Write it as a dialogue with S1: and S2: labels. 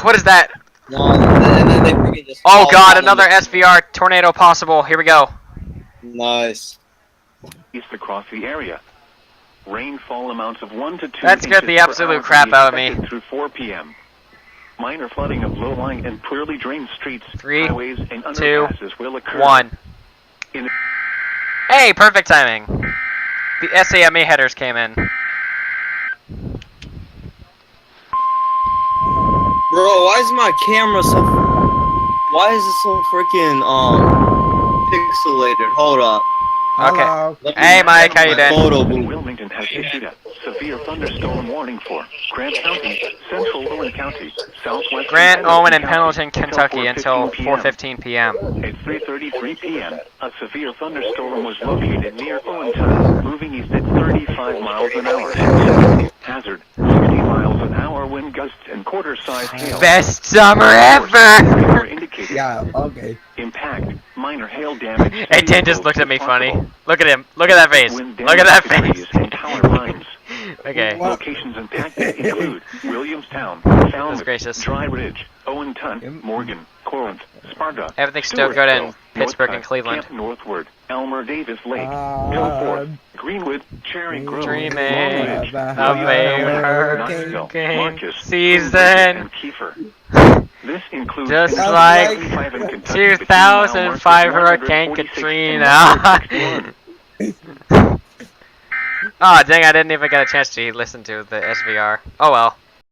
S1: what is that?
S2: No, and then they freaking just.
S1: Oh
S2: fall
S1: god,
S2: down
S1: another
S2: in
S1: SVR tornado possible. Here we go.
S2: Nice.
S3: East across the area. Rainfall amounts of 1 to 2
S1: That scared
S3: inches
S1: the
S3: per
S1: absolute
S3: hour
S1: crap
S3: can be
S1: out of me.
S3: expected through 4 p.m. Minor flooding of low-lying and poorly drained streets,
S1: 3,
S3: highways, and
S1: 2,
S3: underpasses will occur.
S1: 1.
S3: In
S1: Hey, perfect timing. The SAMA headers came in.
S2: Bro, why is my camera so? Why is it so freaking pixelated? Hold up.
S1: Okay.
S4: Hello.
S1: Hey, Mike, how you
S2: My
S1: doing?
S2: photo booth.
S3: Wilmington has issued a severe thunderstorm warning for Grant County, Central Owen County, Southwest
S1: Grant, Owen, and
S3: Pendleton
S1: Pendleton, Kentucky until
S3: 4:15
S1: 4:15 p.m.
S3: At 3:33 p.m., a severe thunderstorm was located near Owenton, moving east at 35 miles an hour. Hazard, 60 miles an hour wind gusts and quarter-size hail.
S1: Best summer ever!
S3: Indicated.
S4: Yeah, okay.
S3: Impact, minor hail damage.
S1: Hey, Dan just looked at me funny. Look at him. Look at that face. Look at that face.
S3: And tower lines.
S1: Okay.
S3: Locations impacted include Williamstown, Falmouth,
S1: gracious.
S3: Dry Ridge, Owenton, Morgan, Corinth, Sparta.
S1: Everything's still good in Pittsburgh and
S3: Northside,
S1: Cleveland.
S3: Camp Northward, Elmer Davis Lake, Millport, Greenwood, Cherry Grove,
S1: Dreaming
S3: Long Ridge,
S1: of
S3: Williamstown,
S1: a
S3: Knoxville,
S1: hurricane
S3: Marcus,
S1: season.
S3: and Kiefer. This includes
S1: Just
S3: an
S1: like
S3: 65 in Kentucky,
S1: 2005 Hurricane Katrina. Oh, dang, I didn't even get a chance to listen to the SVR. Oh well.